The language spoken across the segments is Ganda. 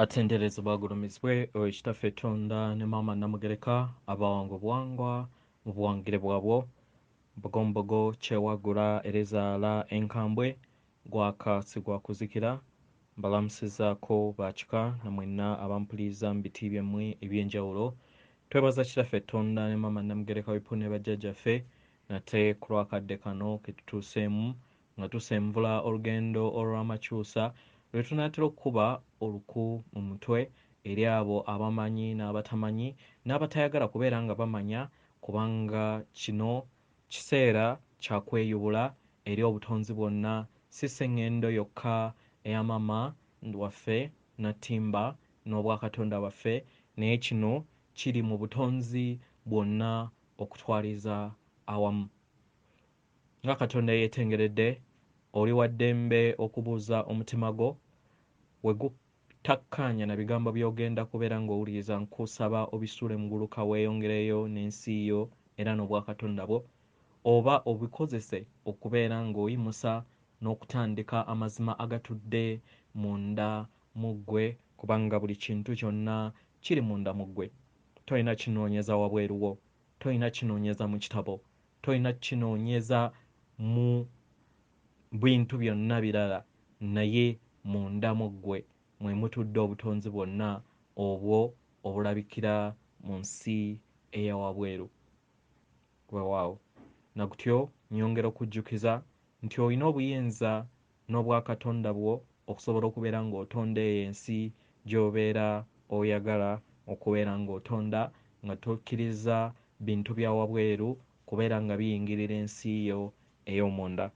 Atendereza bagulumizibwe ekitaffe Tonda ne maama Namugereka abawango bwangwa mu buwangire bwabwo bogombogo kyewagula erezaala enkambwe gwaka sigwakuzikira mbalamusizaako bakika namwenna abampuliriza mu biti byammwe ebyenjawulo twebaza kitaffe Tonda ne maama Namugereka weppu ne bajjajjaffe nate ku lwakadde kano ke tutuuseemu nga tusemvula olugendo olw'amakyusa lwe tunaatera okuba oluku mu mutwe eri abo abamanyi n'abatamanyi n'abatayagala kubeera nga bamanya kubanga kino kiseera kya kweyubula eri obutonzi bwonna si Basengendo yokka eya maama waffe Nattimba n'obwakatonda bwaffe naye kino kiri mu butonzi bwonna okutwaliza awamu nga Katonda yeetengeredde oli wa ddembe okubuuza omutima gwo we gutakkaanya na bigambo by'ogenda kubeera ng'owuliriza nkusaba obisuule mu guluka weeyongereyo n'ensi yo era n'obwakatonda bwo oba obikozese okubeera ng'oyimusa n'okutandika amazima agatudde munda mu ggwe kubanga buli kintu kyonna kiri munda mu ggwe tolina kinoonyeza wabweru wo tolina kinoonyeza mu kitabo tolina kinoonyeza mu bintu byonna birala naye munda mu ggwe mwe mutudde obutonzi bwonna obwo obulabikira mu nsi eya wabweru weewaawo nagutyo nyongera okujjukiza nti olina obuyinza n'obwakatonda bwo okusobola okubeera ng'otonda eyo ensi gy'obeera oyagala okubeera ng'otonda nga tokkiriza bintu bya wabweru kubeera nga biyingirira ensi yo ey'omunda.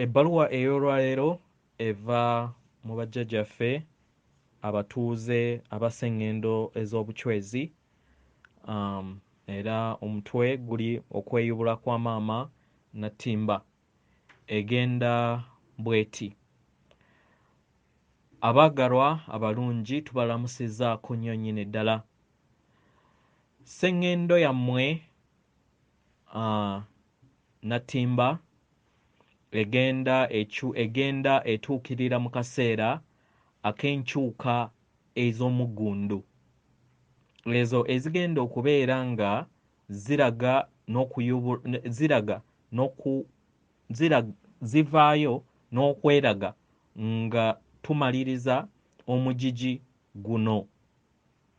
Ebbaluwa ey'olwaleero eva mu bajjajjaffe abatuuze Abasengendo ez'Obuchwezi era omutwe guli okweyubula Kwamaama Nattimba egenda bweti. Abaagalwa abalungi tubalamusizaako nnyo nnyini ddala. Sengendo yammwe Nattimba egenda etuukirira mu kaseera ak'enkyuka ez'omuggundu ezo ezigenda okubeera nga zivaayo n'okweraga nga tumaliriza omugigi guno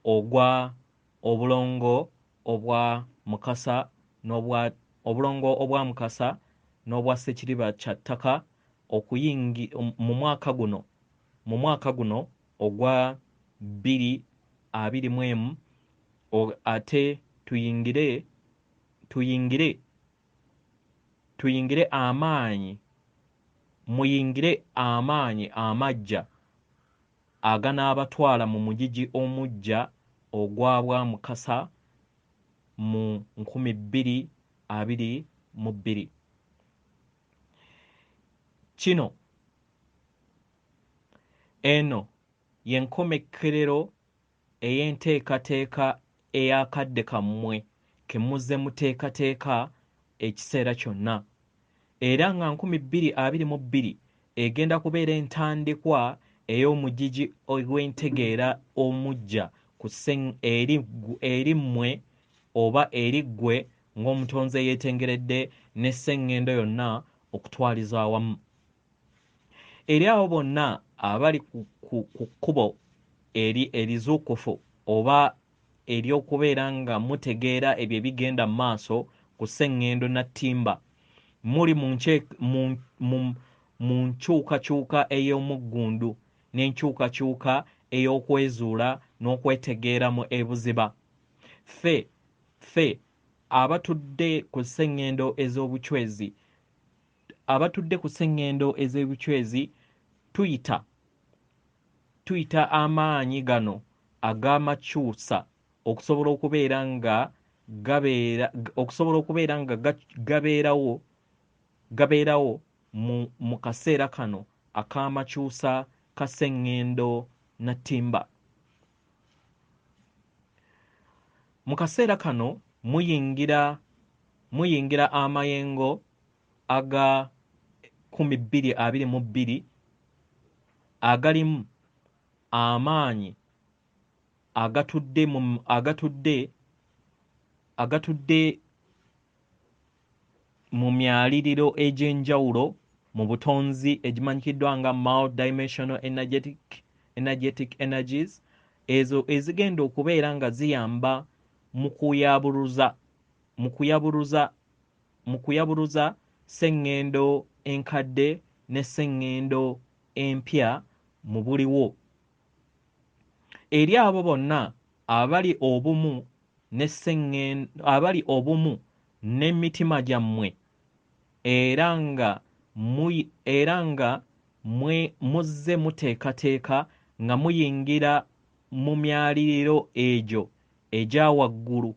ogwa obulongo obwa Mukasa obulongo obwa Mukasa n'obwa Ssekiriba kya ttaka mu mwaka guno ogwa 2021 ate tuyingire amaanyi amaggya aganaabatwala mu mugigi omuggya ogwa bwa Mukasa mu 2022. Eno y'enkomekerero ey'enteekateeka ey'akadde kammwe ke muzze muteekateeka ekiseera kyonna era nga 2022 egenda kubeera entandikwa ey'omugigi ogw'entegeera omuggya eri mmwe oba eri ggwe ng'omutonzi eyeetengeredde ne Sengendo yonna okutwaliza awamu. Eri abo bonna abali ku kkubo erizuukufu oba ery'okubeera nga mutegeera ebyo ebigenda mu maaso ku Sengendo Nattimba muli mu nkyukakyuka ey'omuggundu n'enkyukakyuka ey'okwezuula n'okwetegeeramu ebuziba. Ffe abatudde ku Sengendo ez'Obuchwezi tuyita amaanyi gano ag'amakyusa okusobola okubeera nga gabeerawo mu kaseera kano ak'amakyusa ka Sengendo Nattimba. Mu kaseera kano muyingira amayengo aga 2022 agalimu amaanyi agatudde mu myaliriro egy'enjawulo mu butonzi egimanyikiddwa nga multidimensional energetic energies ezo ezigenda okubeera nga ziyamba mu kuyabuluza sseŋŋendo enkadde ne sseŋŋendo empya mu buliwo eri abo bonna abali obumu n'emitima gyammwe era nga muzze muteekateeka nga muyingira mu myaliriro egyo egya waggulu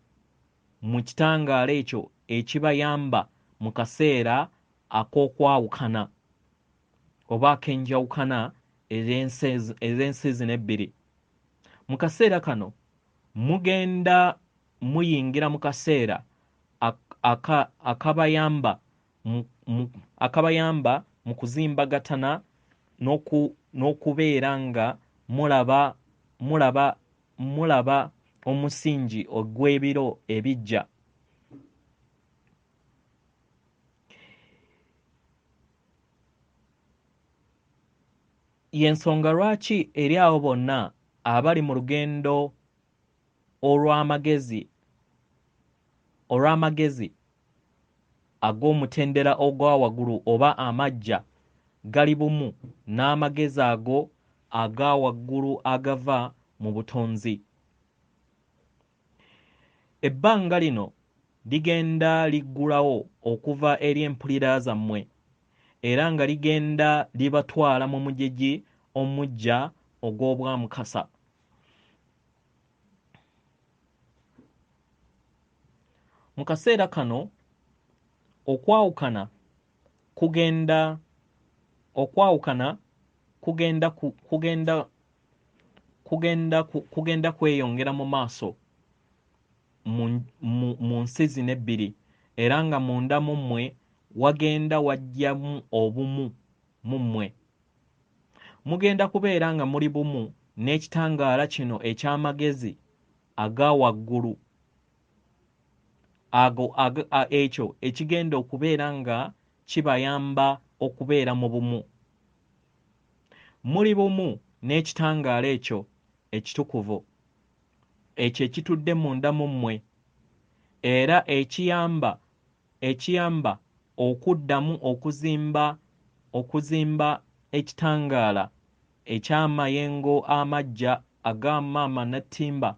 mu kitangaala ekyo ekibayamba mu kaseera ak'okwawukana oba ak'enjawukana ez'ensi zino ebbiri. Mu kaseera kano mugenda muyingira mu kaseera akabayamba mu kuzimbagatana n'okubeera nga mulaba omusingi ogw'ebiro ebijja. Y'ensonga lwaki eri abo bonna abali mu lugendo olw'amagezi ag'omutendera ogwa waggulu oba amagya gali bumu n'amagezi ago aga waggulu agava mu butonzi. Ebbanga lino ligenda liggulawo okuva eri empulira zammwe era nga ligenda libatwala mu mujiji omuggya ogw'obwamukasa. Mu kaseera kano okwawukana kugenda kweyongera mu maaso mu nsi zino ebbiri era nga munda mu mmwe wagenda wajjamu obumu mu mmwe. Mugenda kubeera nga muli bumu n'ekitangaala kino eky'amagezi aga waggulu ekyo ekigenda okubeera nga kibayamba okubeera mu bumu. Muli bumu n'ekitangaala ekyo ekitukuvu ekyo ekitudde munda mu mmwe era ekiyamba okuddamu okuzimba ekitangaala eky'amayengo amaggya aga maama Nattimba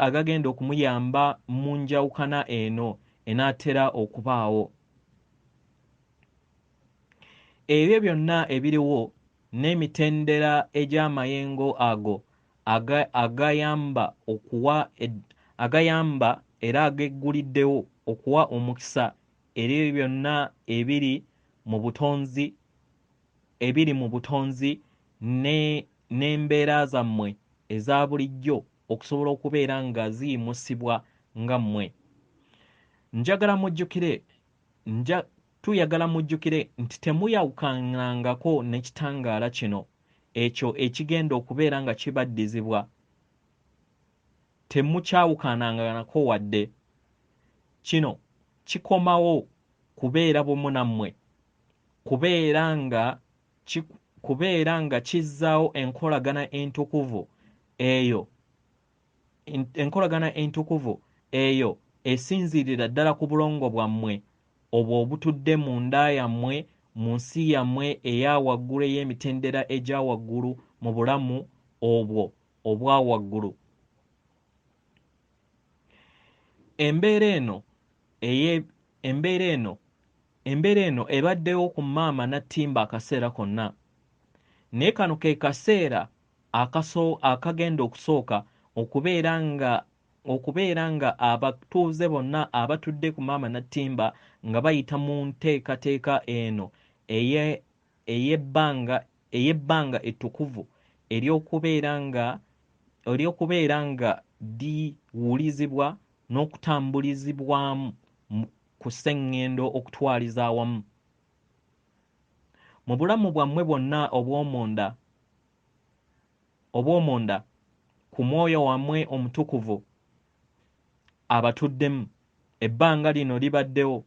agagenda okumuyamba mu njawukana eno enaatera okubaawo. Ebyo byonna ebiriwo n'emitendera egy'amayengo ago agayamba era agegguliddewo okuwa omukisa eri ebyo byonna ebiri mu butonzi n'embeera zammwe eza bulijjo okusobola okubeera nga ziyimusibwa nga mmwe. Tuyagala mujjukire nti temuyawukanangako n'ekitangaala kino ekyo ekigenda okubeera nga kibaddizibwa. Temukyawukananga nako wadde. Kino kikomawo kubeera bumu nammwe, kubeera nga kizzaawo enkolagana entukuvu eyo esinziirira ddala ku bulongo bwammwe obwo obutudde mu nda yammwe mu nsi yammwe eya waggulu ey'emitendera egya waggulu mu bulamu obwo obwa waggulu. Embeera eno ebaddewo ku maama Nattimba akaseera konna, naye kano ke kaseera akagenda okusooka okubeera nga abatuuze bonna abatudde ku maama Nattimba nga bayita mu nteekateeka eno ey'ebbanga ettukuvu ery'okubeera nga liwulizibwa n'okutambulizibwamu ku sseŋŋendo okutwaliza awamu. Mu bulamu bwammwe bwonna obw'omunda obw'omunda ku mwoyo wammwe omutukuvu abatuddemu. Ebbanga lino libaddewo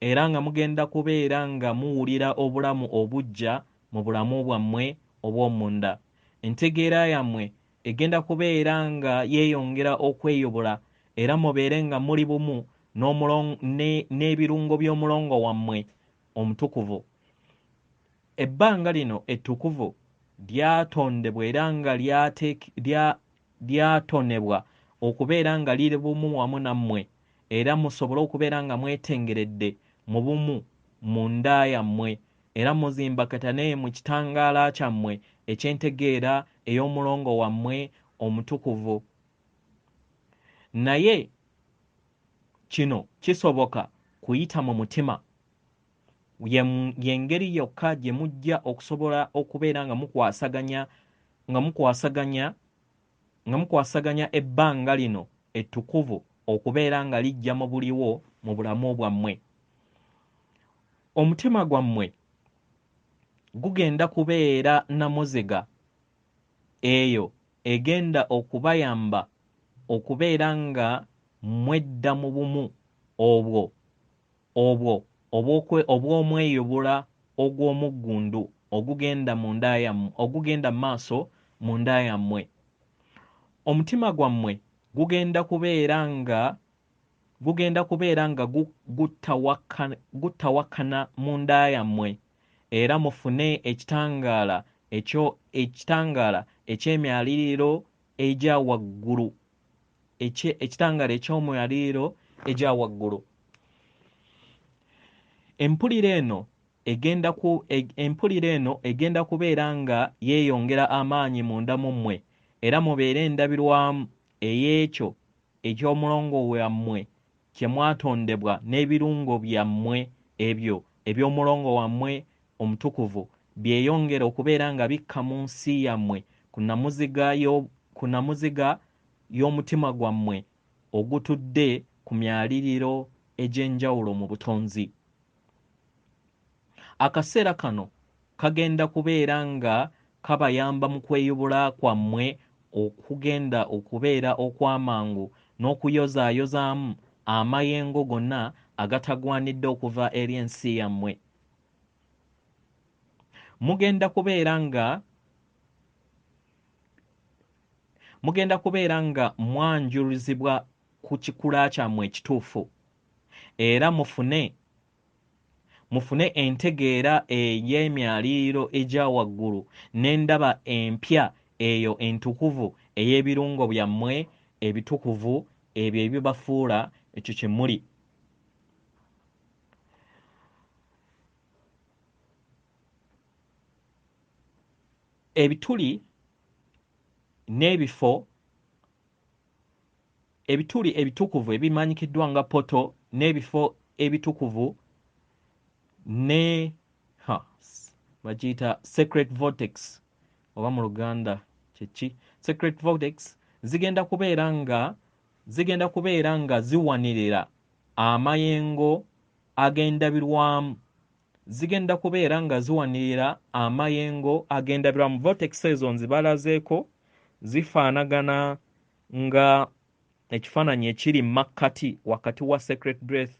era nga mugenda kubeera nga muwulira obulamu obujja mu bulamu bwammwe obw'omunda. Entegeera yammwe egenda kubeera nga yeeyongera okweyubula era mubeere nga muli bumu n'ebirungo by'omulongo wammwe omutukuvu. Ebbanga lino ettukuvu lyatondebwa era nga lyatonebwa okubeera nga liri bumu wamu nammwe era musobole okubeera nga mwetengeredde mu bumu mu nda yammwe era muzimbakatane mu kitangaala kyammwe eky'entegeera ey'omulongo wammwe omutukuvu. Naye kino kisoboka kuyita mu mutima. Y'engeri yokka gye mujja okusobola okubeera nga mukwasaganya ebbanga lino ettukuvu okubeera nga lijja mu buliwo mu bulamu bwammwe. Omutima gwammwe gugenda kubeera namuziga eyo egenda okubayamba okubeera nga mwedda mu bumu obwo obw'omweyubula ogw'omuggundu ogugenda mu maaso mu nda yammwe. Omutima gwammwe gugenda kubeera nga gutawakana mu nda yammwe era mufune ekitangaala eky'emyaliriro egya waggulu ekitangaala eky'omyaliriro egya waggulu. Empulira eno egenda kubeera nga yeeyongera amaanyi munda mu mmwe era mubeere endabirwamu ey'ekyo eky'omulongo wammwe kye mwatondebwa n'ebirungo byammwe ebyo eby'omulongo wammwe omutukuvu byeyongera okubeera nga bikka mu nsi yammwe ku namuziga y'omutima gwammwe ogutudde ku myaliriro egy'enjawulo mu butonzi. Akaseera kano kagenda kubeera nga kabayamba mu kweyubula kwammwe okugenda okubeera okw'amangu n'okuyozaayozaamu amayengo gonna agatagwanidde okuva eri ensi yammwe. Mugenda kubeera nga mwanjuluzibwa ku kikula kyammwe ekituufu era mufune entegeera ey'emyaliriro egya waggulu n'endaba empya eyo entukuvu ey'ebirungo byammwe ebitukuvu ebyo ebibafuula ekyo kye muli. Ebituli ebitukuvu ebimanyikiddwa nga poto n'ebifo ebitukuvu bagiyita secret vortex oba mu Luganda kyeki secret vortex zigenda kubeera nga ziwanirira amayengo ag'endabirwamu vortex ezo nzibalazeeko zifaanagana nga ekifaananyi ekiri makkati wakati wa secret breath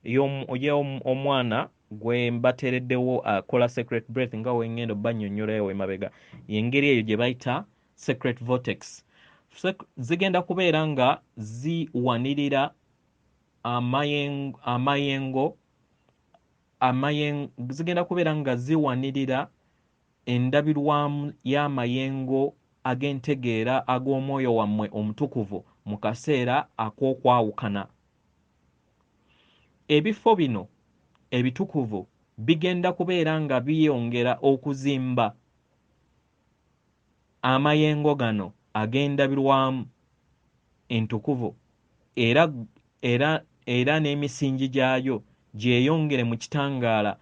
y'omwana gwe mbateereddewo akola secret breath nga wengenda obbannyonnyolayo emabega y'engeri eyo gye bayita secret vortex. Zigenda kubeera nga ziwanirira zigenda kubeera nga ziwanirira endabirwamu y'amayengo ag'entegeera ag'omwoyo wammwe omutukuvu mu kaseera ak'okwawukana. Ebifo bino ebitukuvu bigenda kubeera nga biyongera okuzimba amayengo gano ag'endabirwamu entukuvu era n'emisingi gyayo gyeyongere mu kitangaala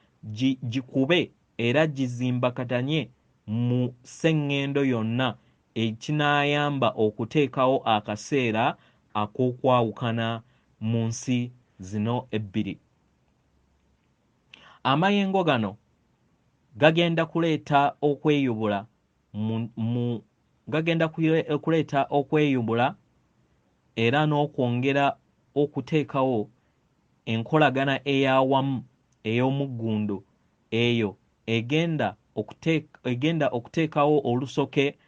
gikube era gizimbakatanye mu sseŋŋendo yonna ekinaayamba okuteekawo akaseera ak'okwawukana mu nsi zino ebbiri. Amayengo gano gagenda kuleeta okweyubula gagenda kuleeta okweyubula era n'okwongera okuteekawo enkolagana eyawamu ey'omuggundu eyo egenda okuteekawo olusoke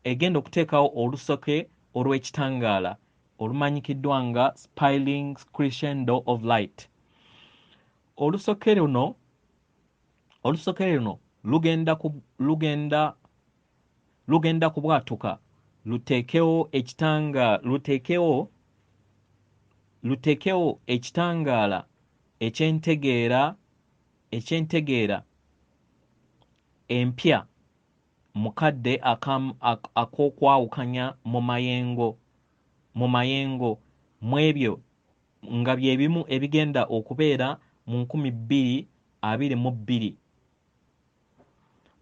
egenda okuteekawo olusoke olw'ekitangaala olumanyikiddwa nga spiraling crescendo of light. Olusoke luno lugenda kubwatuka luteekewo ekitangaala ekyentegeera empya mukadde ak'okwawukanya mu mayengo mu ebyo nga bye bimu ebigenda okubeera mu 2022.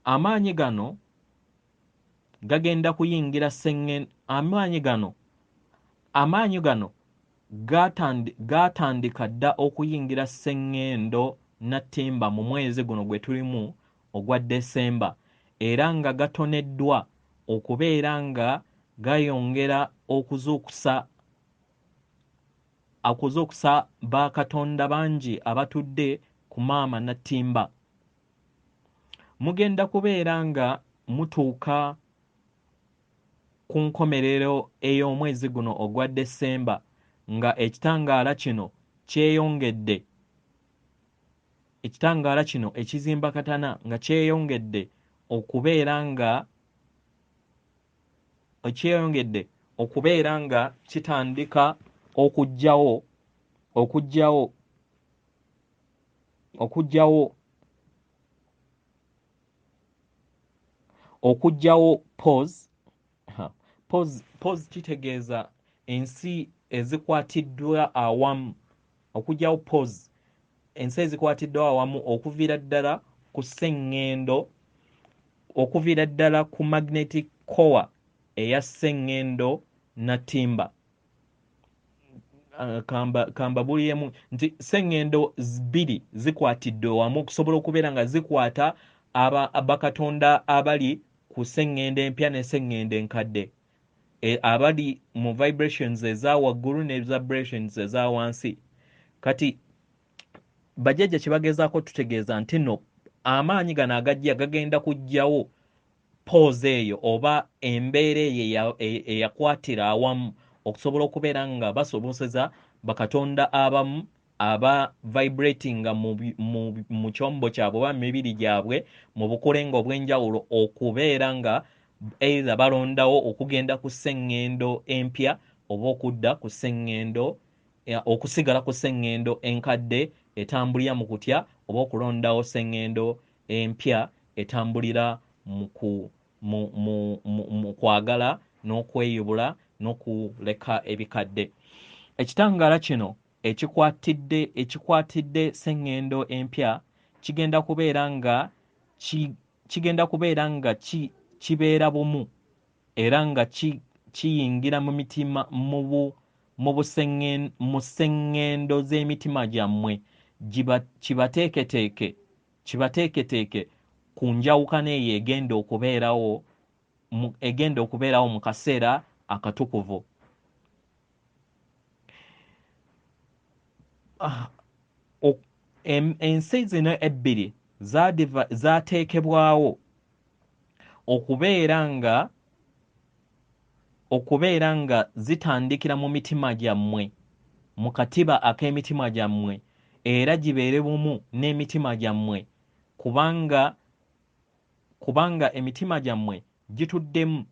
Amaanyi gano gagenda kuyingira amaanyi gano gaatandika dda okuyingira Basengendo Nattimba mu mwezi guno gwe tulimu ogwa Desemba, era nga gatoneddwa okubeera nga gayongera okuzuukusa bakatonda bangi abatudde ku maama Nattimba. Mugenda kubeera nga mutuuka ku nkomerero ey'omwezi guno ogwa Desemba nga ekitangaala kino ekizimba katana nga kyeyongedde okubeera nga kitandika okugyawo pause kitegeeza ensi ezikwatiddwa awamu, okugyawo pause ensi ezikwatiddwa awamu okuviira ddala ku Basengendo, okuviira ddala ku magnetic core eya Basengendo Nattimba. Kambabuliyemu nti Basengendo bbiri zikwatidde wamu okusobola okubeera nga zikwata bakatonda abali ku Basengendo empya ne Basengendo enkadde, abali mu vibrations eza waggulu ne vibrations eza wansi. Kati bajjajja kye bagezaako tutegeeza nti no amaanyi gano gagenda kuggyawo pause eyo oba embeera eyo eyakwatira awamu okusobola okubeera nga basobozesa bakatonda abamu aba vibratinga mu kyombo kyabwe oba mibiri gyabwe mu bukulengo obw'enjawulo okubeera nga either balondawo okugenda ku Basengendo empya oba okudda ku Basengendo okusigala ku Basengendo enkadde etambulira mu kutya oba okulondawo Basengendo empya etambulira mu kwagala n'okweyubula n'okuleka ebikadde. Ekitangaala kino ekikwatidde Basengendo empya kigenda kubeera nga kibeera bumu era nga kiyingira mu mitima mu Basengendo z'emitima gyammwe kibateeketeeke ku njawukana eyo egenda okubeerawo mu kaseera akatukuvu. Ensi zino ebbiri zaateekebwawo okubeera nga zitandikira mu mitima gyammwe, mu katiba ak'emitima gyammwe, era gibeere bumu n'emitima gyammwe kubanga emitima gyammwe gituddemu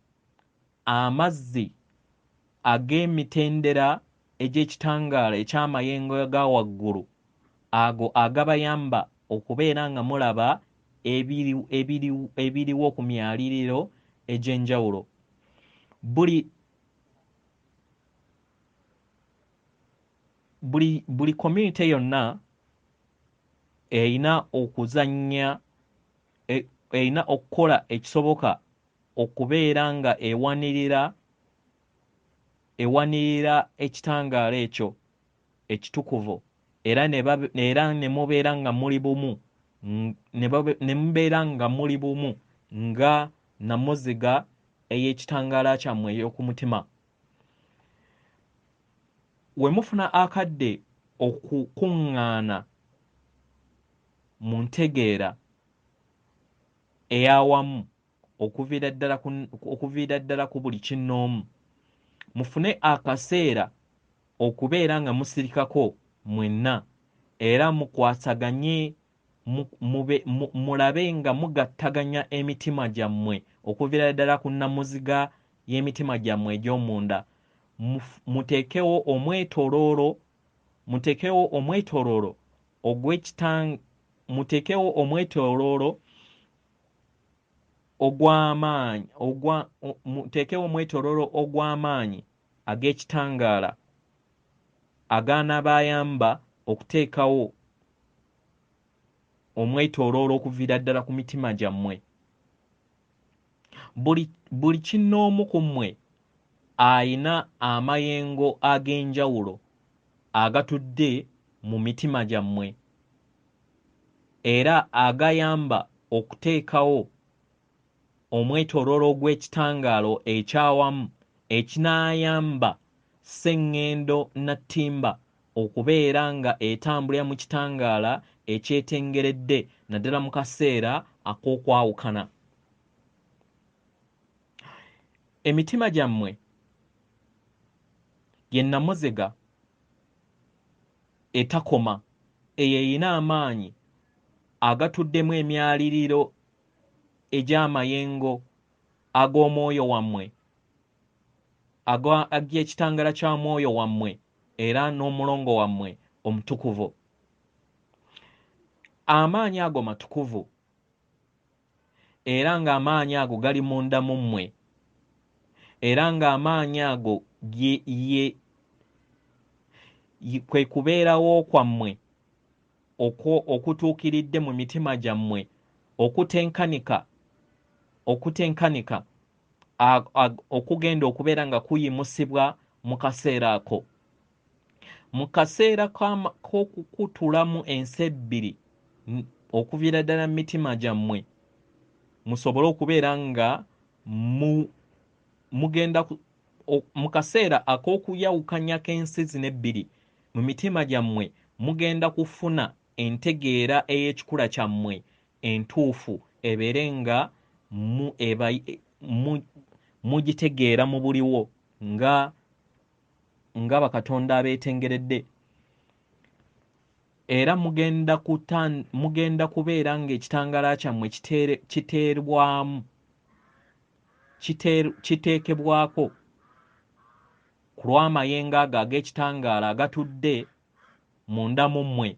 amazzi ag'emitendera egy'ekitangaala eky'amayengo aga waggulu ago agabayamba okubeera nga mulaba ebiriwo ku myaliriro egy'enjawulo. Buli community yonna erina okukola ekisoboka okubeera nga ewanirira ekitangaala ekyo ekitukuvu era ne mubeera nga muli bumu ne mubeera nga muli bumu nga namuziga ey'ekitangaala kyammwe ey'okumutima. We mufuna akadde okukuŋŋaana mu ntegeera ey'awamu okuviira ddala ku buli kinnoomu, mufune akaseera okubeera nga musirikako mwenna era mukwasaganye mulabe nga mugattaganya emitima gyammwe okuviira ddala ku nnamuziga y'emitima gyammwe egy'omunda. Muteekewo omwetooloolo muteekewo omwetooloolo ogw'amaanyi ag'ekitangaala agaanaabayamba okuteekawo omwetooloolo okuviira ddala ku mitima gyammwe. Buli kinnoomu ku mmwe ayina amayengo ag'enjawulo agatudde mu mitima gyammwe era agayamba okuteekawo omwetooloolo ogw'ekitangaalo ekyawamu ekinaayamba Basengendo Nattimba okubeera nga etambulira mu kitangaala ekyetengeredde naddala mu kaseera ak'okwawukana. Emitima gyammwe ye namuziga etakoma eyo eyina amaanyi agatuddemu emyaliriro egy'amayengo ag'omwoyo wammwe ag'ekitangaala kya mwoyo wammwe era n'omulongo wammwe omutukuvu. Amaanyi ago matukuvu era ng'amaanyi ago gali munda mu mmwe era ng'amaanyi ago kwe kubeerawo kwammwe okutuukiridde mu mitima gyammwe okutenkanika okugenda okubeera nga kuyimusibwa mu kaseera ako. Mu kaseera k'okukutulamu ensi ebbiri okuviira ddala mu mitima gyammwe musobole okubeera nga mugenda mu kaseera ak'okuyawukanya k'ensi zino ebbiri mu mitima gyammwe mugenda kufuna entegeera ey'ekikula kyammwe entuufu ebeere nga mugitegeera mu buliwo nga bakatonda abeetengeredde era mugenda kubeera ng'ekitangaala kyammwe kiteekebwako ku lw'amayengo ago ag'ekitangaala agatudde munda mu mmwe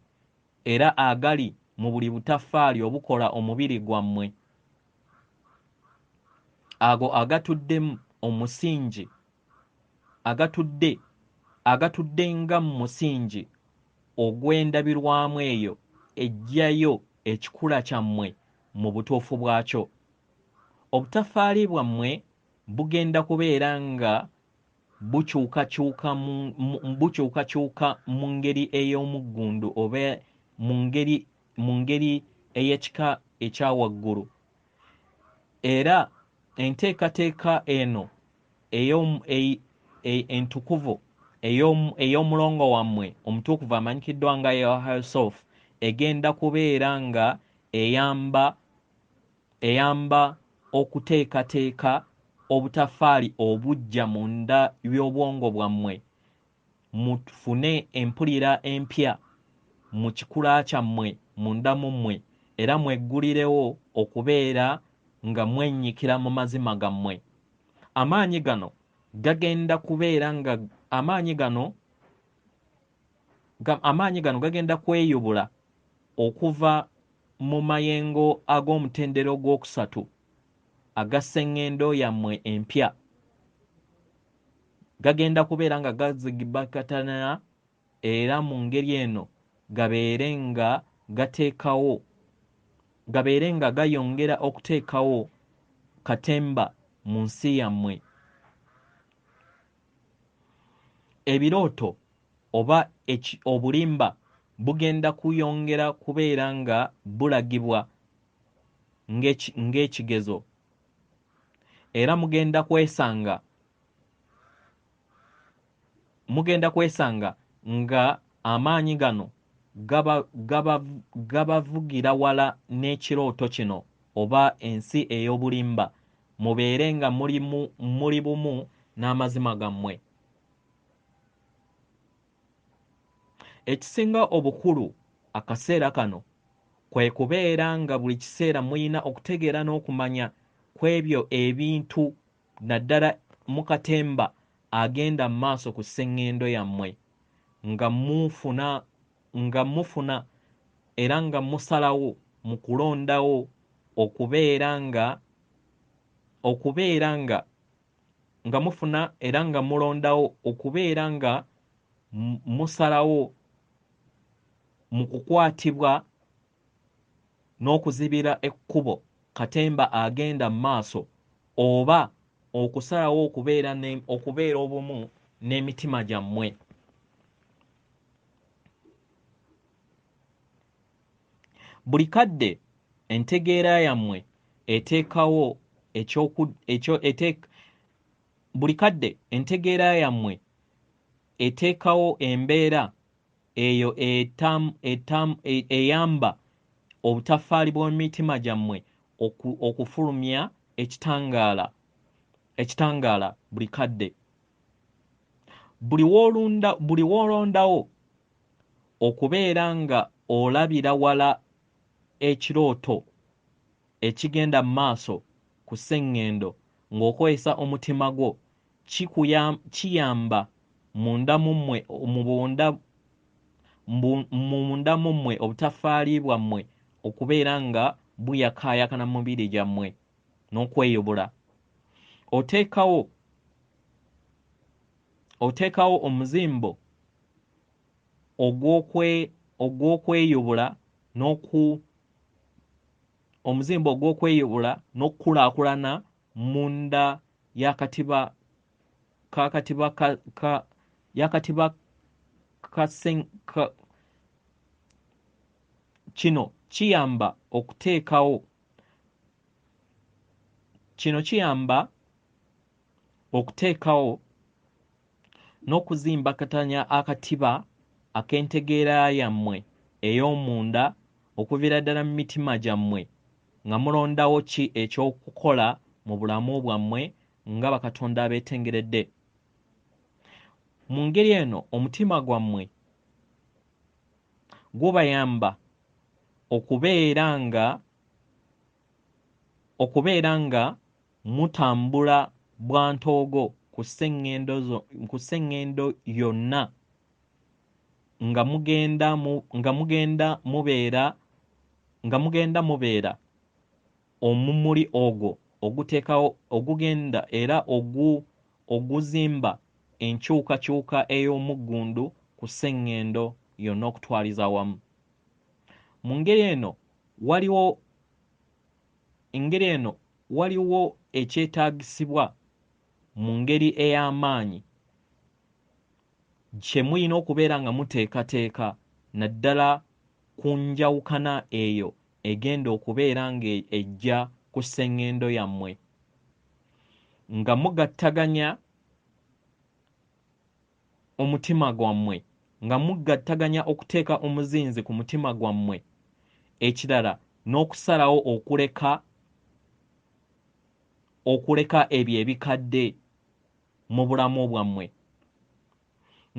era agali mu buli butaffaali obukola omubiri gwammwe, ago agatuddemu omusingi agatudde nga mu musingi ogw'endabirwamu eyo ejjayo ekikula kyammwe mu butuufu bwakyo. Obutaffaali bwammwe bugenda kubeera nga bukyukakyuka mu ngeri ey'omuggundu oba mu ngeri ey'ekika ekya waggulu era enteekateeka eno entukuvu ey'omulongo wammwe omutukuvu amanyikiddwa nga your higher self egenda kubeera nga eyamba okuteekateeka obutaffaali obujja munda by'obwongo bwammwe mufune empulira empya mu kikula kyammwe munda mu mmwe era mweggulirewo okubeera nga mwennyikira mu mazima gammwe. Amaanyi gano gagenda gagenda kweyubula okuva mu mayengo ag'omutendera ogwokusatu aga Basengendo yammwe empya. Gagenda kubeera nga gazigibakatana era mu ngeri eno gabeere nga gayongera okuteekawo katemba mu nsi yammwe. Ebirooto oba obulimba bugenda kuyongera kubeera nga bulagibwa ng'ekigezo, era mugenda kwesanga nga amaanyi gano gabavugira wala n'ekirooto kino oba ensi ey'obulimba, mubeere nga muli bumu n'amazima gammwe. Ekisinga obukulu akaseera kano kwe kubeera nga buli kiseera muyina okutegeera n'okumanya kw'ebyo ebintu naddala mu katemba agenda mu maaso ku sseŋŋendo yammwe, nga mufuna era nga musalawo mu kulondawo okubeera nga mufuna era nga mulondawo okubeera nga musalawo mu kukwatibwa n'okuzibira ekkubo katemba agenda mu maaso, oba okusalawo okubeera obumu n'emitima gyammwe. Buli kadde entegeera yammwe eteekawo embeera eyo eyamba obutaffaali bw'emitima gyammwe okufulumya ekitangaala buli kadde. Buli w'olondawo okubeera nga olabira wala ekirooto ekigenda mu maaso ku sseŋŋendo ng'okozesa omutima gwo, kiyamba munda mu mmwe obutaffaali bwammwe okubeera nga buyakaayakana mu mibiri gyammwe n'okweyubula. Oteekawo omuzimbo ogw'okweyubula n'okukulaakulana munda y'akatiba kino kiyamba okuteekawo n'okuzimbakatanya akatiba ak'entegeera yammwe ey'omunda okuviira ddala mu mitima gyammwe, nga mulondawo ki eky'okukola mu bulamu bwammwe nga bakatonda abeetengeredde. Mu ngeri eno omutima gwammwe gubayamba okubeera nga mutambula bwantoogo ku sseŋŋendo yonna nga mugenda mubeera omumuli ogwo ogugenda era oguzimba enkyukakyuka ey'omuggundu ku sseŋŋendo yonna okutwaliza wamu. Mu ngeri eno waliwo ekyetaagisibwa mu ngeri ey'amaanyi kye muyina okubeera nga muteekateeka naddala ku njawukana eyo egenda okubeera nga ejja ku sseŋŋendo yammwe, nga mugattaganya omutima gwammwe, nga mugattaganya okuteeka omuzinzi ku mutima gwammwe, ekirala n'okusalawo okuleka ebyo ebikadde mu bulamu bwammwe,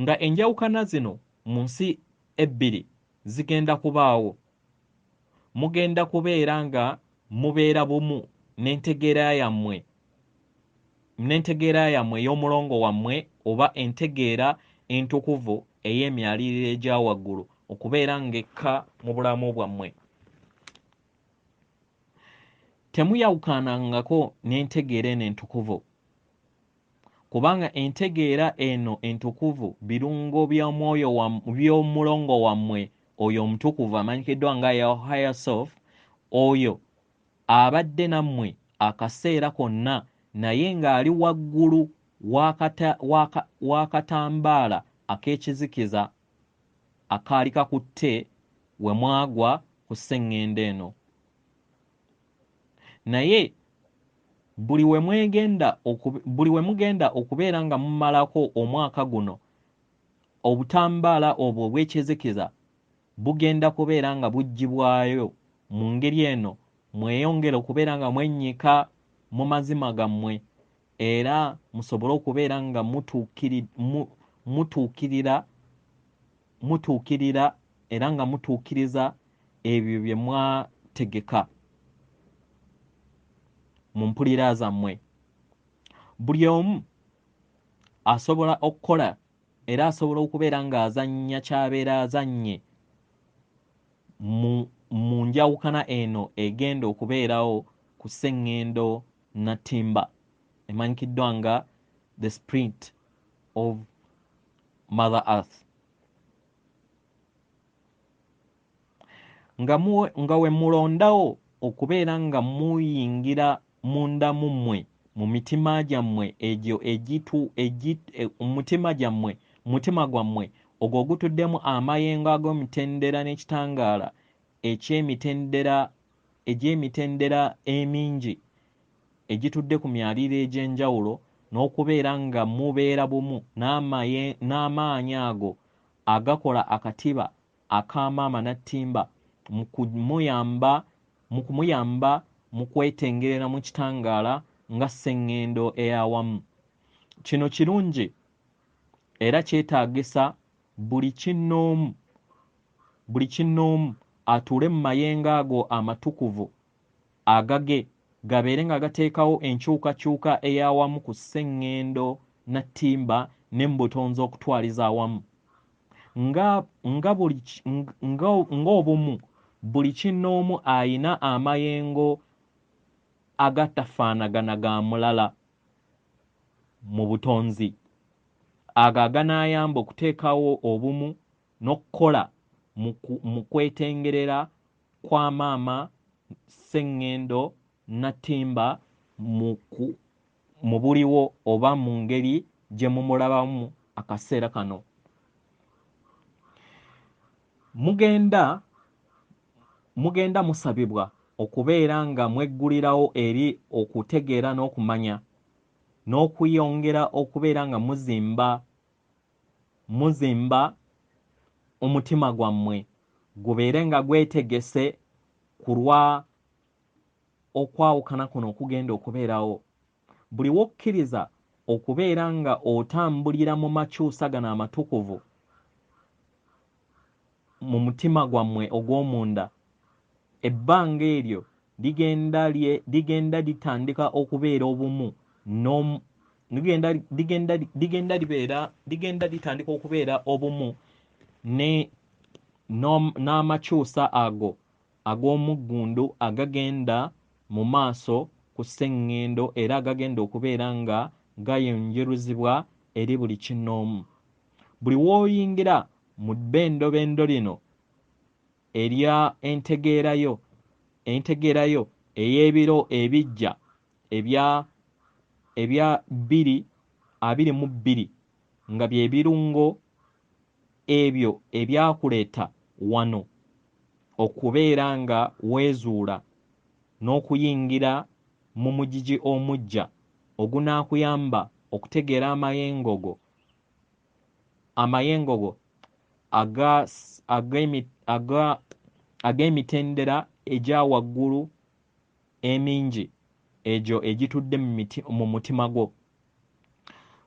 nga enjawukana zino mu nsi ebbiri zigenda kubaawo. Mugenda kubeera nga mubeera bumu n'entegeera yammwe ey'omulongo wammwe oba entegeera entukuvu ey'emyaliriro egya waggulu okubeera ng'ekka mu bulamu bwammwe. Temuyawukanangako n'entegeera eno entukuvu, kubanga entegeera eno entukuvu birungo by'omulongo wammwe oyo omutukuvu amanyikiddwa nga higher self, oyo abadde nammwe akaseera konna naye ng'ali waggulu w'akatambaala ak'ekizikiza akaali kakutte we mwagwa ku sseŋŋendo eno. Naye buli we mugenda okubeera nga mumalako omwaka guno, obutambaala obwo obw'ekyezikiza bugenda kubeera nga buggyibwayo mu ngeri eno, mweyongera okubeera nga mwennyika mu mazima gammwe era musobole okubeera nga mutuukirira era nga mutuukiriza ebyo bye mwategeka mu mpulira zammwe. Buli omu asobola okukola era asobola okubeera ng'azannya ky'abeera azannye mu njawukana eno egenda okubeerawo ku sseŋŋendo Nattimba emanyikiddwa nga the spirit of Mother Earth. Nga we mulondawo okubeera nga muyingira munda mu mmwe mu mitima gyammwe egyo mutima gwammwe ogwo ogutuddemu amayengo ag'omitendera n'ekitangaala egy'emitendera emingi egitudde ku myaliro egy'enjawulo, n'okubeera nga mubeera bumu n'amaanyi ago agakola akatiba akamaama Nattimba mu kumuyamba mu kwetengerera mu kitangaala nga sseŋŋendo ey'awamu. Kino kirungi era kyetaagisa buli kinnoomu atuule mu mayengo ago amatukuvu agage gabeere nga gateekawo enkyukakyuka ey'awamu ku sseŋŋendo Nattimba ne mu butonzi okutwaliza awamu. Ng'obumu buli kinnoomu ayina amayengo agatafaanagana ga mulala mu butonzi, ago aganaayamba okuteekawo obumu n'okukola mu kwetengerera kwa maama sseŋŋendo Nattimba mu buliwo oba mu ngeri gye mumulabamu akaseera kano. Mugenda musabibwa okubeera nga mweggulirawo eri okutegeera n'okumanya n'okuyongera okubeera nga muzimba omutima gwammwe gubeere nga gwetegese ku lwa okwawukana kuno okugenda okubeerawo. Buli wokkiriza okubeera nga otambulira mu makyusa gano amatukuvu mu mutima gwammwe ogw'omunda, ebbanga eryo ligenda litandika okubeera obumu ligenda litandika okubeera obumu n'amakyusa ago ag'omuggundu agagenda mu maaso ku sseŋŋendo era agagenda okubeera nga gayonjerezebwa eri buli kinnoomu. Buli w'oyingira mu bbendobendo lino erya entegeerayo ey'ebiro ebijja ebya 2022 nga bye birungo ebyo ebyakuleeta wano okubeera nga weezuula n'okuyingira mu mugigi omujja ogunaakuyamba okutegeera amayengo go ag'emitendera egya waggulu emingi egyo egitudde mu mutima gwo.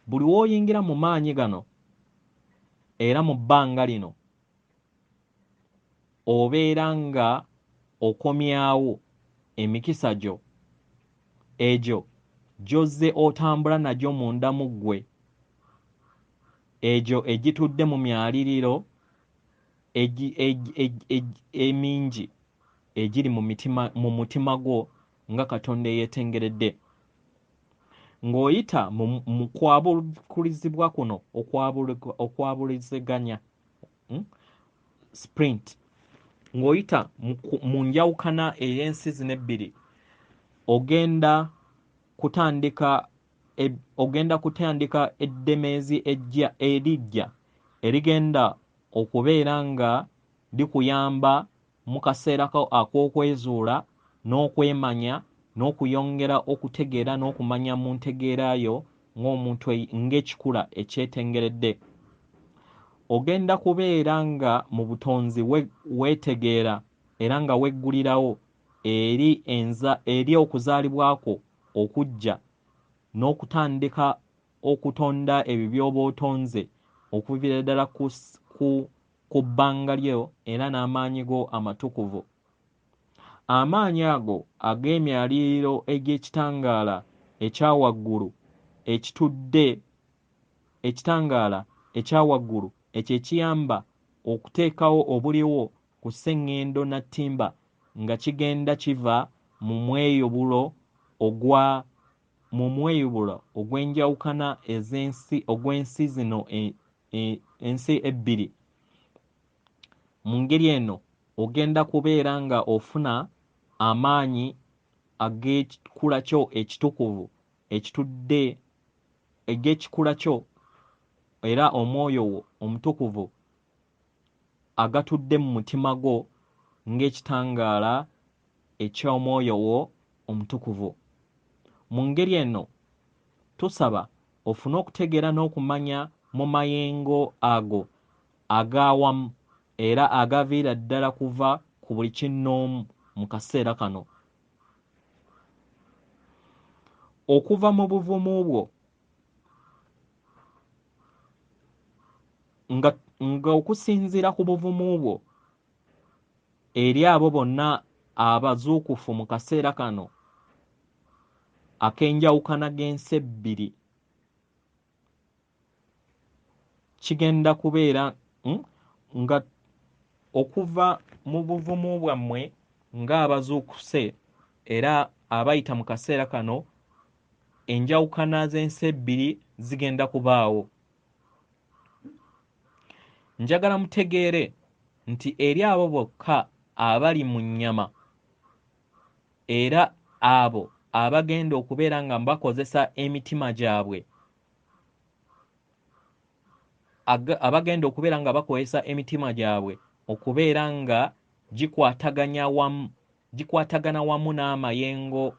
Buli w'oyingira mu maanyi gano era mu bbanga lino obeera nga okomyawo emikisa gyo egyo gy'ozze otambula nagyo munda mu ggwe, egyo egitudde mu myaliriro emingi egiri mu mutima gwo nga Katonda eyeetengeredde. Ng'oyita mu kwabukulizibwa kuno okwabuliziganya sprint, ng'oyita mu njawukana ey'ensi zino ebbiri, ogenda kutandika eddemeezi erijja erigenda okubeera nga likuyamba mu kaseera ak'okwezuula n'okwemanya n'okuyongera okutegeera n'okumanya mu ntegeerayo ng'omuntu ng'ekikula ekyetengeredde. Ogenda kubeera nga mu butonzi weetegeera era nga weggulirawo eri okuzaalibwako okujja n'okutandika okutonda ebyo by'oba otonze okuviira ddala ku bbanga lyo era n'amaanyi go amatukuvu. Amaanyi ago ag'emyaliriro egy'ekitangaala ekyawaggulu ekitudde ekitangaala ekyawaggulu ekyo ekiyamba okuteekawo obuliwo ku Basengendo Nattimba nga kigenda kiva mu mweyubulo ogw'enjawukana ogw'ensi zino ensi ebbiri. Mu ngeri eno ogenda kubeera nga ofuna amaanyi ag'ekikula kyo ekitukuvu ekitudde egy'ekikula kyo era omwoyo wo omutukuvu agatudde mu mutima gwo ng'ekitangaala eky'omwoyo wo omutukuvu. Mu ngeri eno tusaba ofune okutegeera n'okumanya mu mayengo ago ag'awamu era agaviira ddala kuva ku buli kinnoomu mu kaseera kano. Okuva mu buvumu bwo nga okusinziira ku buvumu bwo eri abo bonna abazuukufu mu kaseera kano ak'enjawukana g'ensi ebbiri, kigenda kubeera nga okuva mu buvumu bwammwe ng'abazuukuse era abayita mu kaseera kano enjawukana z'ensi ebbiri zigenda kubaawo. Njagala mutegeere nti eri abo bokka abali mu nnyama era abo abagenda okubeera nga bakozesa emitima gyabwe okubeera nga gikwatagana wamu n'amayengo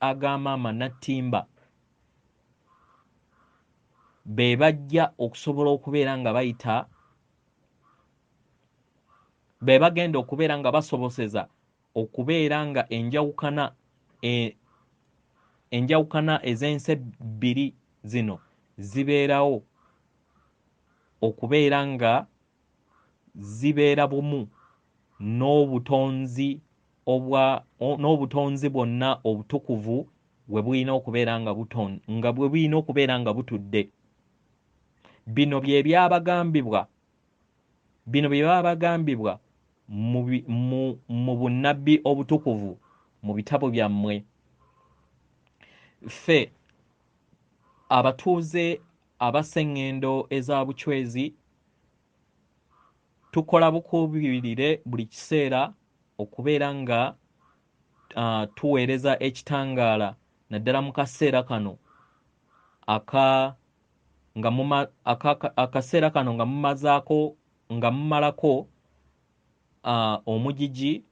ag'amaama Nattimba, be bajja okusobola okubeera nga be bagenda okubeera nga basoboseza okubeera nga enjawukana ez'ensi ebbiri zino zibeerawo okubeera nga zibeera bumu n'obutonzi bwonna obutukuvu bwe bulina okubeera nga butudde. Bino bye baba bagambibwa mu bunnabbi obutukuvu mu bitabo byammwe. Ffe abatuuze Abasengendo eza Buchwezi tukola bukuubirire buli kiseera okubeera nga tuweereza ekitangaala naddala mu kaseera kano akaseera kano nga mumalako omugigi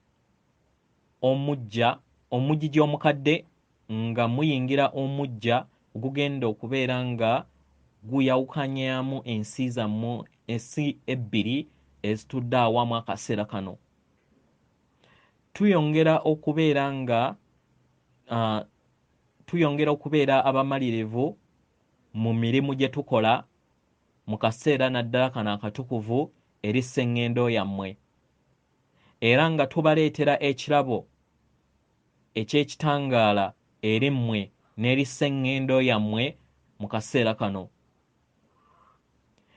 omukadde nga muyingira omuggya ogugenda okubeera nga guyawukanyamu ensi zammwe ensi ebbiri ezitudde awamu akaseera kano. Tuyongera okubeera abamalirivu mu mirimu gye tukola mu kaseera naddala kano akatukuvu eri Basengendo yammwe era nga tubaleetera ekirabo eky'ekitangaala eri mmwe n'eri Basengendo yammwe mu kaseera kano.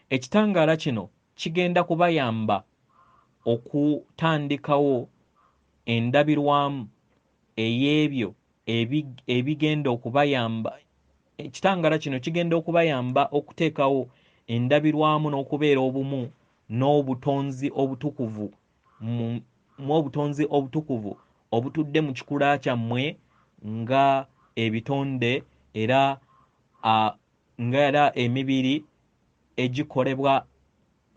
Ekitangaala kino kigenda kubayamba okutandikawo endabirwamu ey'ebyo ebigenda okubayamba. Ekitangaala kino kigenda okubayamba okuteekawo endabirwamu n'okubeera obumu n'obutonzi obutukuvu obutudde mu kikula kyammwe nga ebitonde era emibiri egikolebwa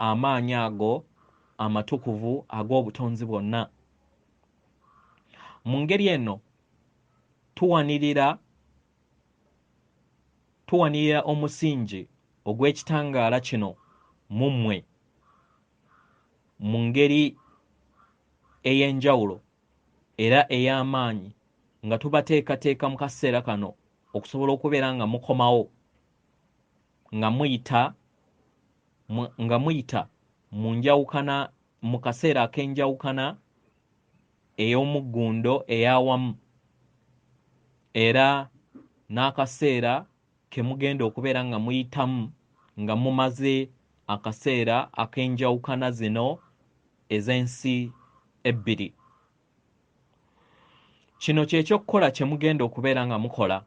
amaanyi ago amatukuvu ag'obutonzi bwonna. Mu ngeri eno tuwanirira omusingi ogw'ekitangaala kino mu mmwe mu ngeri ey'enjawulo era ey'amaanyi, nga tubateekateeka mu kaseera kano okusobola okubeera nga mukomawo nga muyita mu njawukana, mu kaseera ak'enjawukana ey'omuggundo ey'awamu, era n'akaseera ke mugenda okubeera nga muyitamu nga mumaze akaseera ak'enjawukana zino ez'ensi ebbiri. Kino ky'ekyokukola kye mugenda okubeera nga mukola.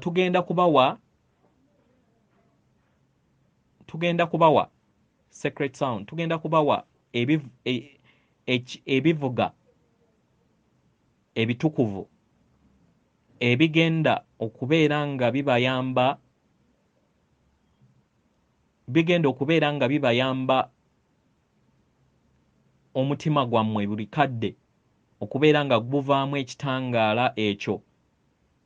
Tugenda kubawa secret sound, tugenda kubawa ebivuga ebitukuvu ebigenda okubeera nga bibayamba omutima gwammwe buli kadde okubeera nga guvaamu ekitangaala ekyo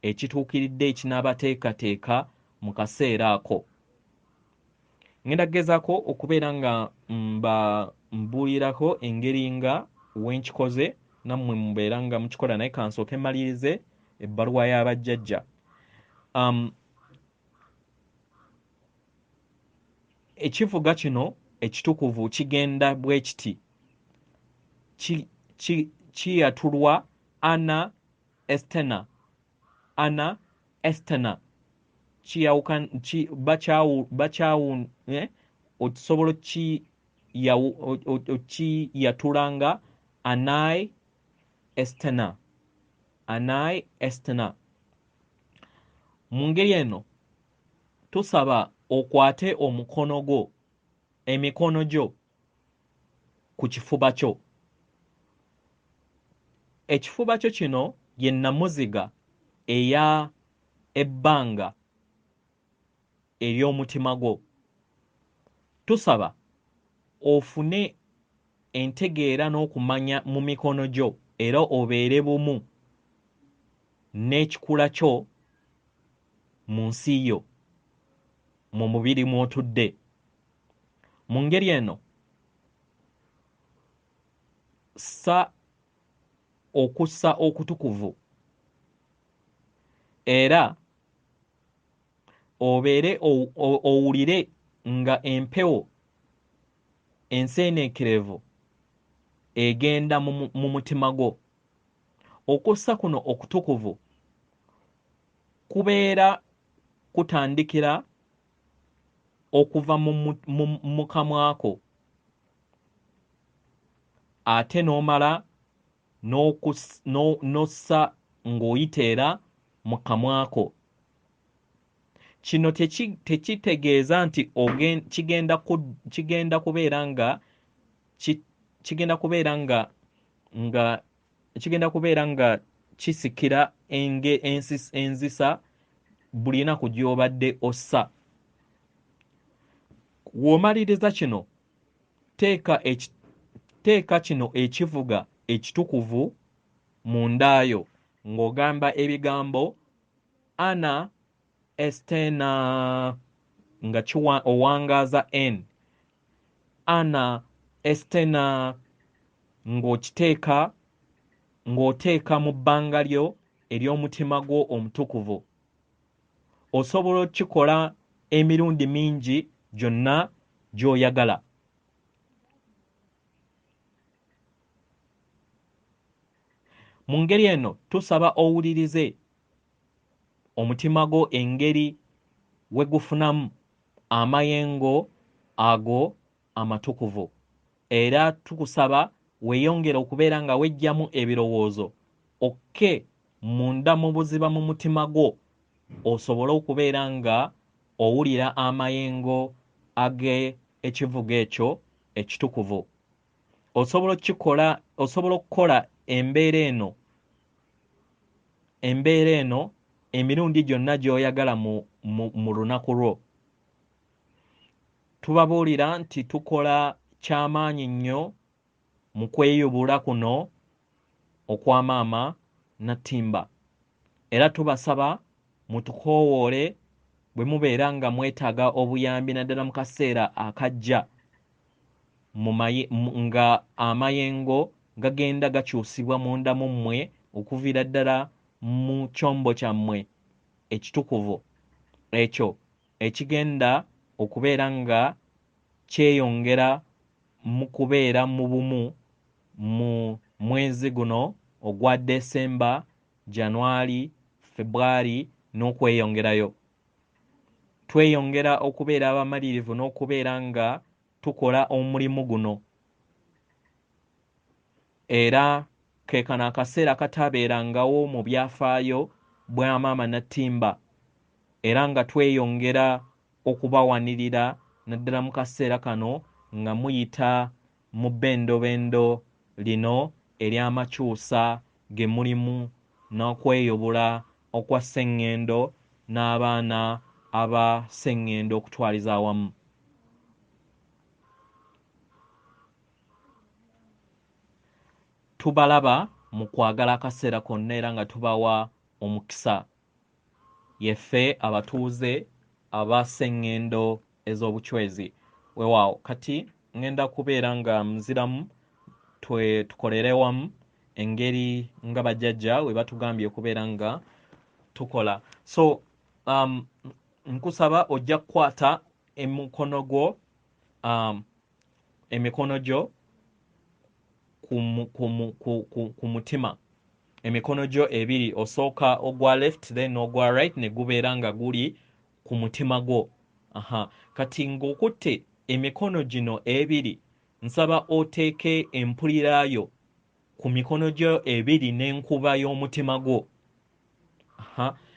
ekituukiridde ekinaabateekateeka mu kaseera ako. Ngenda kugezaako okubeera nga mbuulirako engeri nga wenkikoze nammwe mubeera nga mukikola, naye kansooke malirize ebbaluwa y'abajjajja. Ekivuga kino ekitukuvu kigenda bwe kiti: kiyatulwa Anae, osobola okiyatulanga Anae Enstahnnnn. Mu ngeri eno tusaba okwate emikono gyo ku kifuba kyo. Ekifuba kyo kino ye nnamuziga eya ebbanga ery'omutima gwo. Tusaba ofune entegeera n'okumanya mu mikono gyo era obeere bumu n'ekikula kyo mu nsi yo, mu mubiri mw'otudde. Mu ngeri eno okussa okutukuvu era obeere owulire nga empewo enseeneekerevu egenda mu mutima gwo. Okussa kuno okutukuvu kubeera kutandikira okuva mu kamwako ate n'omala n'ossa ng'oyiteera mu kamwako. Kino tekitegeeza nti kigenda kubeera nga kisikira enzisa buli nnaku gy'obadde ossa. W'omaliriza kino, teeka kino ekivuga ekitukuvu mu ndaayo ng'ogamba ebigambo Anae Enstahnnnn nga owangaaza N, Anae Enstahnnnn ng'oteeka mu bbanga lyo ery'omutima gwo omutukuvu. Osobola okukikola emirundi mingi gyonna gy'oyagala. Mu ngeri eno tusaba owulirize omutima gwo engeri we gufunamu amayengo ago amatukuvu, era tukusaba weeyongere okubeera nga weggyamu ebirowoozo okke munda mu buziba mu mutima gwo, osobole okubeera nga owulira amayengo ag'ekivuga ekyo ekitukuvu. Osobola okukola embeera eno emirundi gyonna gy'oyagala mu lunaku lwo. tubabuulira nti tukola kyamaanyi nnyo mu kweyubula kuno okwamaama Nattimba, era tubasaba mutukoowoole bwe mubeera nga mwetaaga obuyambi naddala mu kaseera akajja nga amayengo gagenda gakyusibwa munda mu mmwe okuviira ddala mu kyombo kyammwe ekitukuvu ekyo ekigenda okubeera nga kyeyongera mu kubeera mu bumu mu mwezi guno ogwa Desemba, January, February n'okweyongerayo. Tweyongera okubeera abamalirivu n'okubeera nga tukola omulimu guno, era ke kano akaseera kataabeerangawo mu byafaayo bwa maama Nattimba, era nga tweyongera okubawanirira naddala mu kaseera kano nga muyita mu bbendobendo lino ery'amakyusa ge mulimu n'okweyubula okwa Basengendo n'abaana aba Basengendo okutwaliza awamu. Tubalaba mu kwagala akaseera konna era nga tubawa omukisa, yeffe abatuuze aba Basengendo ez'Obuchwezi. Weewaawo kati ngenda kubeera nga muziramu tukolere wamu engeri nga bajjajja we batugambye okubeera nga tukola. So nkusaba ojja kukwata emikono gwo emikono gyo ku mutima, emikono gyo ebiri, osooka ogwa left then ogwa right ne gubeera nga guli ku mutima gwo. Kati ng'okutte emikono gino ebiri, nsaba oteeke empulirayo ku mikono gyo ebiri n'enkuba y'omutima gwo.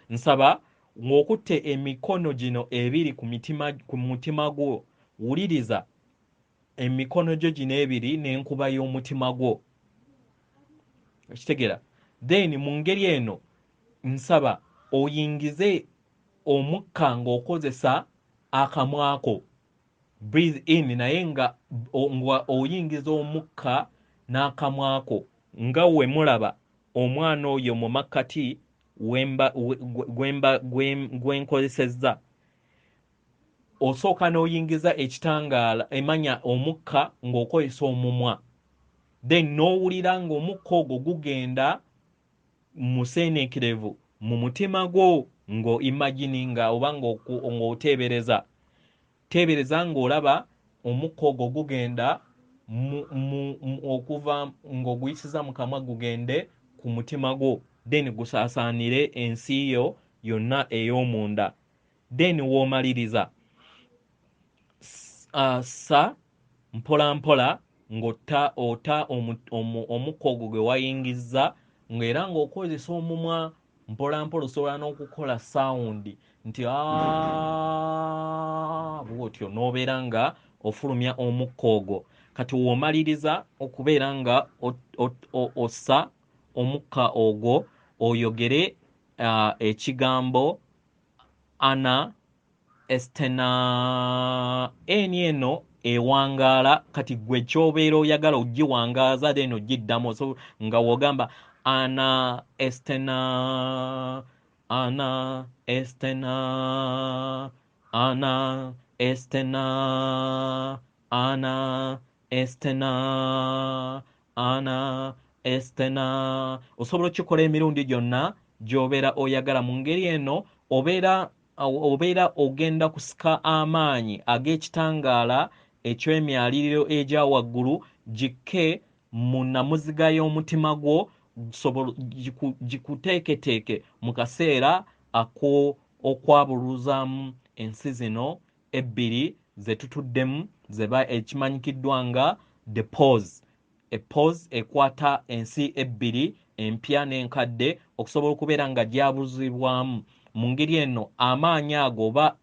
Nsaba ng'okutte emikono gino ebiri ku mutima gwo, wuliriza emikono gyo gino ebiri n'enkuba y'omutima gwo. Okitegeera? Then mu ngeri eno nsaba oyingize omukka ng'okozesa akamwa ko. Breathe in, naye nga oyingiza omukka n'akamwa ko, nga we mulaba omwana oyo mu makkati gwenkozesezza. Osooka n'oyingiza ekitangaala emanya omukka ng'okozesa omumwa, then n'owulira ng'omukka ogwo gugenda museeneekerevu mu mutima gwo, ng'oimagininga oba ng'oteebereza ng'olaba omukka ogwo gugenda okuva ng'oguyisiza mu kamwa gugende ku mutima gwo, then gusaasaanire ensi yo yonna ey'omunda. Then w'omaliriza sa mpola mpola ng'ota omukka ogwo gwe wayingizza, ng'era ng'okozesa omumwa mpola mpola. Osobola n'okukola sound nti bw'otyo n'obeera nga ofulumya omukka ogwo. Kati w'omaliriza okubeera nga ossa omukka ogwo, oyogere ekigambo Anae eno ewangaala. Kati gwe ky'obeera oyagala ogiwangaaza then ogiddamu, so nga w'ogamba Anae Anae Anae Enstahnnnn. Osobola okikola emirundi gyonna gy'obeera oyagala. Mu ngeri eno obeera ogenda kusika amaanyi ag'ekitangaala eky'emyaliriro egya waggulu gikke mu nnamuziga y'omutima gwo, gikuteeketeeke mu kaseera okwabuluzaamu ensi zino ebbiri ze tutuddemu, ekimanyikiddwa nga the pause. Epause ekwata ensi ebbiri, empya n'enkadde, okusobola okubeera nga gyabuzibwamu. Mu ngeri eno amaanyi ago oba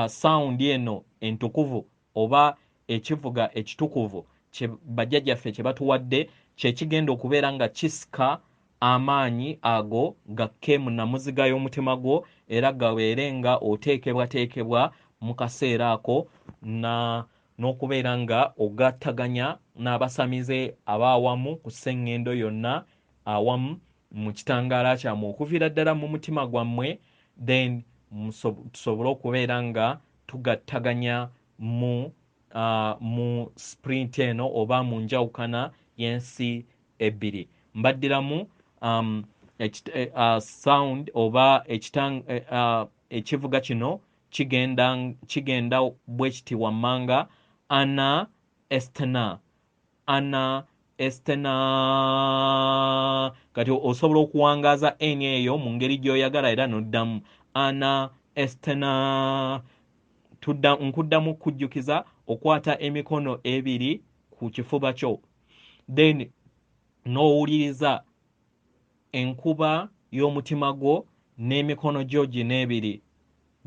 sound eno entukuvu oba ekivuga ekitukuvu kye bajjajjaffe kye batuwadde, kye kigenda okubeera nga kisika amaanyi ago gakke mu nnamuziga y'omutima gwo, era gabeere nga oteekebwateekebwa mu kaseera ako n'okubeera nga ogattaganya n'abasamize abaawamu ku Sengendo yonna awamu mu kitangaala kyammwe okuviira ddala mu mutima gwammwe, then tusobole okubeera nga tugattaganya mu sprint eno oba mu njawukana y'ensi ebbiri. Mbaddiramu sound oba ekivuga kino kigenda bwe kiti wammanga Anae, Enstahnnnn. Kati osobola okuwangaaza eni eyo mu ngeri gy'oyagala era n'oddamu Anae, Enstahnnnn. Nkuddamu kujjukiza okwata emikono ebiri ku kifuba kyo, then n'owuliriza enkuba y'omutima gwo n'emikono gyo gino ebiri,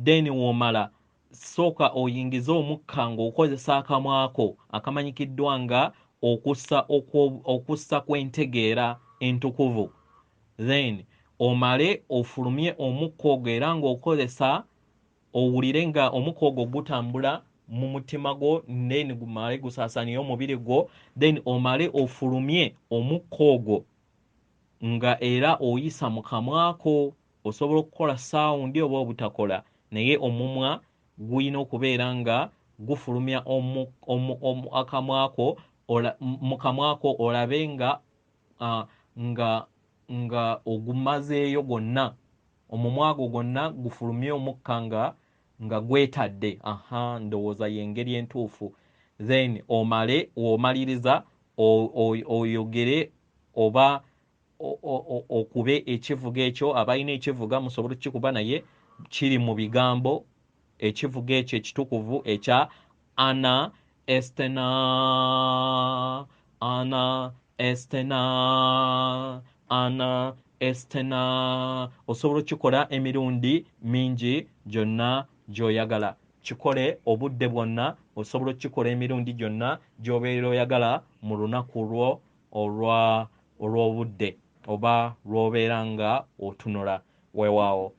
then w'omala sooka oyingize omukka ng'okozesa akamwako akamanyikiddwa nga okussa kw'entegeera entukuvu, then omale ofulumye omukka ogwo era ng'okozesa owulire nga omukka ogwo gutambula mu mutima gwo, then gumale gusaasaanire omubiri gwo, then omale ofulumye omukka ogwo nga era oyisa mu kamwako. Osobola okukola sawundi oba obutakola, naye omumwa gulina okubeera nga gufulumya akamwako mu kamwako olabe nga ogumazeeyo gwonna, omumwa gwo gwonna gufulumye omukka nga gwetadde. Ndowooza y'engeri entuufu. Then omaliriza oyogere oba okube ekivuga ekyo. Abalina ekivuga musobole okukikuba, naye kiri mu bigambo. Ekivuga ekyo ekitukuvu ekya Anae, Enstahnnnn, Anae, Enstahnnnn, Anae, Enstahnnnn. Osobola okukikola emirundi mingi gyonna gy'oyagala. Kikole obudde bwonna, osobola okukikola emirundi gyonna gy'obeera oyagala mu lunaku lwo olw'obudde oba lw'obeera nga otunula. Weewaawo.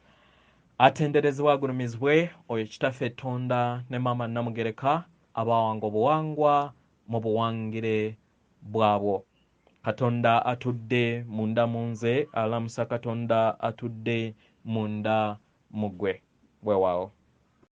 Atenderezebwa agulumizibwe oyo kitaffe Tonda ne maama Namugereka abawanga obuwangwa mu buwangire bwabwo. Katonda atudde munda mu nze, alamusa Katonda atudde munda mu ggwe. Weewaawo.